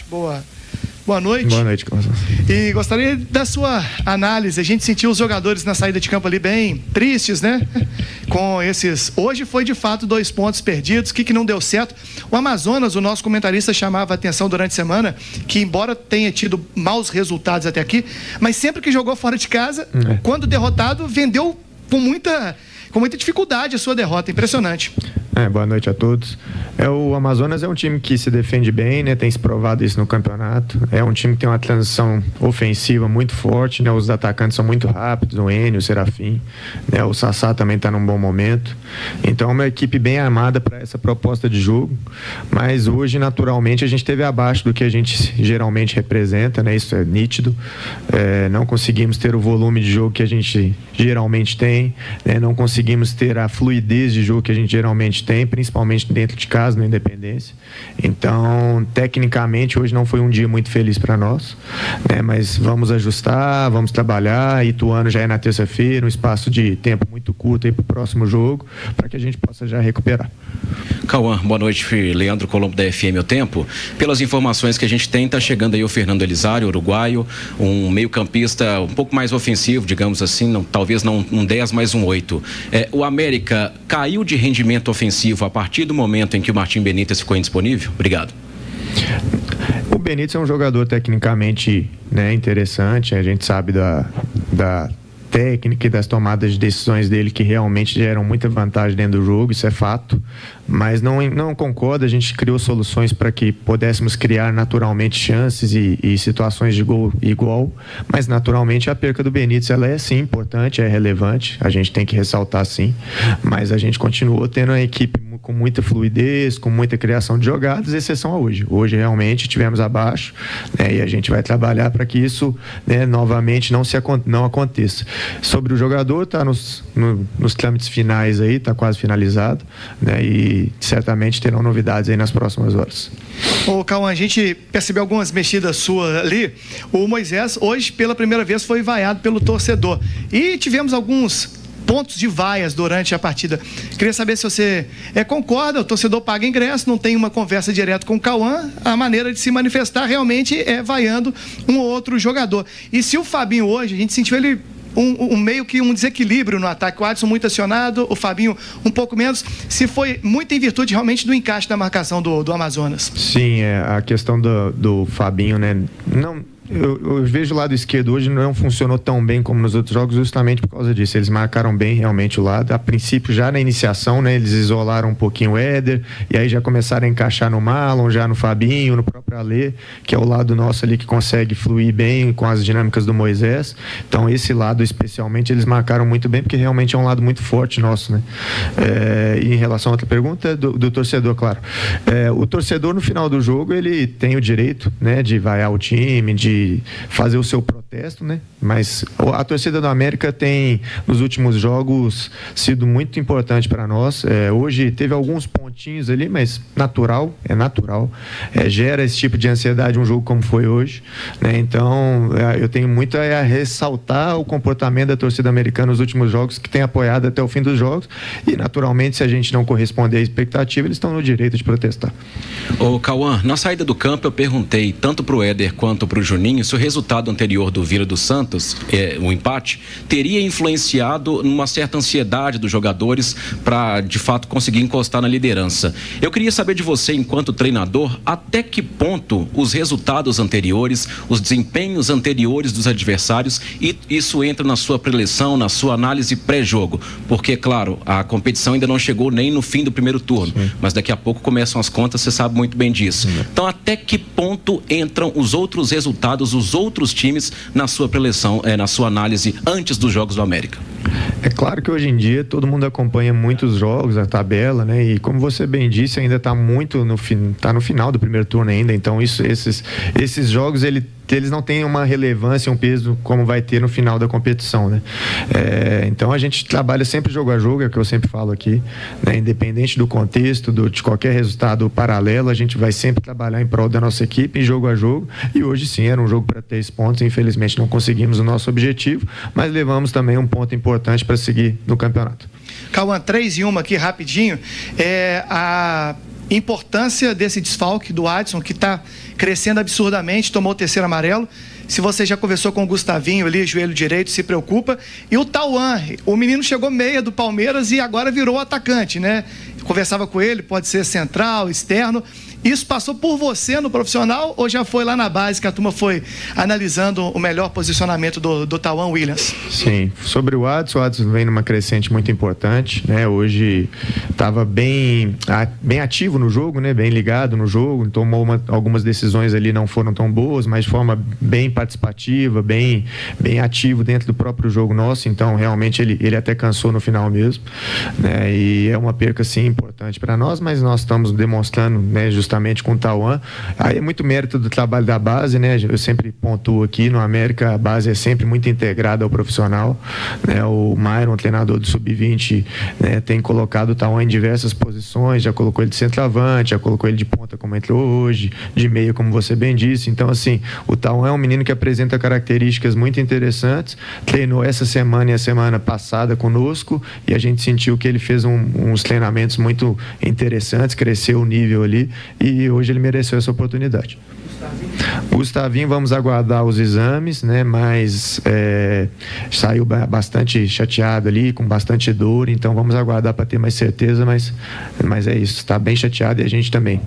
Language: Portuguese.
Boa noite. Boa noite, Carlos. E gostaria da sua análise. A gente sentiu os jogadores na saída de campo ali bem tristes, né? Com esses... Hoje foi, de fato, 2 pontos perdidos. O que não deu certo? O Amazonas, o nosso comentarista chamava a atenção durante a semana, que embora tenha tido maus resultados até aqui, mas sempre que jogou fora de casa, quando derrotado, vendeu com muita dificuldade a sua derrota. Impressionante. Boa noite a todos. O Amazonas é um time que se defende bem, né? Tem se provado isso no campeonato. É um time que tem uma transição ofensiva muito forte, né? Os atacantes são muito rápidos, o Enio, o Serafim, né? O Sassá também está num bom momento. Então é uma equipe bem armada para essa proposta de jogo, mas hoje naturalmente a gente esteve abaixo do que a gente geralmente representa, né? Isso é nítido. Não conseguimos ter o volume de jogo que a gente geralmente tem, né? Não conseguimos ter a fluidez de jogo que a gente geralmente tem, principalmente dentro de casa, no Independência. Então, tecnicamente, hoje não foi um dia muito feliz para nós, né? Mas vamos ajustar, vamos trabalhar. Ituano já é na terça-feira, um espaço de tempo muito curto aí para o próximo jogo, para que a gente possa já recuperar. Cauã, boa noite. Leandro Colombo da FM O Tempo. Pelas informações que a gente tem, está chegando aí o Fernando Elizário, uruguaio, um meio-campista um pouco mais ofensivo, digamos assim, talvez não um 10, mas um 8. O América caiu de rendimento ofensivo a partir do momento em que o Martim Benítez ficou indisponível? Obrigado. O Benítez é um jogador tecnicamente, né, interessante. A gente sabe da técnica e das tomadas de decisões dele que realmente geram muita vantagem dentro do jogo, isso é fato, mas não concordo. A gente criou soluções para que pudéssemos criar naturalmente chances e situações de gol igual, mas naturalmente a perca do Benítez, ela é sim importante, é relevante, a gente tem que ressaltar sim, mas a gente continuou tendo a equipe com muita fluidez, com muita criação de jogadas, exceção a hoje. Hoje realmente tivemos abaixo, né, e a gente vai trabalhar para que isso, né, novamente não aconteça. Sobre o jogador, está nos trâmites finais aí, está quase finalizado, né, e certamente terão novidades aí nas próximas horas. Ô, Cauã, a gente percebeu algumas mexidas suas ali. O Moisés, hoje, pela primeira vez, foi vaiado pelo torcedor. E tivemos alguns pontos de vaias durante a partida. Queria saber se você concorda, o torcedor paga ingresso, não tem uma conversa direta com o Cauã, a maneira de se manifestar realmente é vaiando um ou outro jogador. E se o Fabinho hoje, a gente sentiu ele meio que um desequilíbrio no ataque, o Adson muito acionado, o Fabinho um pouco menos, se foi muito em virtude realmente do encaixe da marcação do Amazonas. Sim, a questão do Fabinho, né, eu vejo o lado esquerdo hoje não funcionou tão bem como nos outros jogos, justamente por causa disso. Eles marcaram bem realmente o lado. A princípio, já na iniciação, né, eles isolaram um pouquinho o Éder, e aí já começaram a encaixar no Marlon, já no Fabinho, no próprio Alê, que é o lado nosso ali que consegue fluir bem com as dinâmicas do Moisés. Então, esse lado especialmente, eles marcaram muito bem, porque realmente é um lado muito forte nosso, né? E em relação a outra pergunta, do torcedor, claro. O torcedor, no final do jogo, ele tem o direito, né, de vaiar o time, de fazer o seu protesto, né? Mas a torcida do América tem, nos últimos jogos, sido muito importante para nós. Hoje teve alguns pontinhos ali, mas é natural. Gera esse tipo de ansiedade um jogo como foi hoje, né? Então, eu tenho muito a ressaltar o comportamento da torcida americana nos últimos jogos, que tem apoiado até o fim dos jogos, e naturalmente, se a gente não corresponder à expectativa, eles estão no direito de protestar. Ô, Cauã, na saída do campo eu perguntei tanto para o Éder quanto para o Juninho se o resultado anterior do Vila do Santos, o empate, teria influenciado numa certa ansiedade dos jogadores para, de fato, conseguir encostar na liderança. Eu queria saber de você, enquanto treinador, até que ponto os resultados anteriores, os desempenhos anteriores dos adversários, e isso entra na sua preleção, na sua análise pré-jogo. Porque, claro, a competição ainda não chegou nem no fim do primeiro turno, mas daqui a pouco começam as contas, você sabe muito bem disso. Então, até que ponto entram os outros resultados, os outros times na sua preleção, na sua análise antes dos jogos do América? É claro que hoje em dia todo mundo acompanha muitos jogos, a tabela, né? E como você bem disse, ainda está muito no final do primeiro turno ainda. Então esses jogos eles não têm uma relevância, um peso como vai ter no final da competição, né? Então a gente trabalha sempre jogo a jogo, é o que eu sempre falo aqui, né? Independente do contexto, de qualquer resultado paralelo, a gente vai sempre trabalhar em prol da nossa equipe, em jogo a jogo. E hoje sim, era um jogo para 3 pontos, infelizmente não conseguimos o nosso objetivo, mas levamos também um ponto importante para seguir no campeonato. Cauã, 3 e 1 aqui rapidinho. Importância desse desfalque do Adson, que está crescendo absurdamente, tomou o terceiro amarelo. Se você já conversou com o Gustavinho ali, joelho direito, se preocupa. E o Tauan, o menino chegou meia do Palmeiras e agora virou atacante, né? Conversava com ele, pode ser central, externo. Isso passou por você no profissional ou já foi lá na base que a turma foi analisando o melhor posicionamento do Tauan Williams? Sim, sobre o Adson vem numa crescente muito importante, né? Hoje estava bem ativo no jogo, né? Bem ligado no jogo, tomou algumas decisões ali não foram tão boas, mas de forma bem participativa, bem ativo dentro do próprio jogo nosso, então realmente ele até cansou no final mesmo, né? E é uma perca sim importante para nós, mas nós estamos demonstrando, né, justamente com o Tauan. Aí é muito mérito do trabalho da base, né? Eu sempre pontuo aqui, no América a base é sempre muito integrada ao profissional, né? O Myron, treinador do Sub-20, né, tem colocado o Tauan em diversas posições, já colocou ele de centroavante, já colocou ele de ponta como entrou hoje, de meia como você bem disse. Então assim, o Tauan é um menino que apresenta características muito interessantes, treinou essa semana e a semana passada conosco e a gente sentiu que ele fez uns treinamentos muito interessantes, cresceu o nível ali e hoje ele mereceu essa oportunidade. Gustavinho, vamos aguardar os exames, né? Mas saiu bastante chateado ali, com bastante dor, então vamos aguardar para ter mais certeza, mas é isso, está bem chateado e a gente também.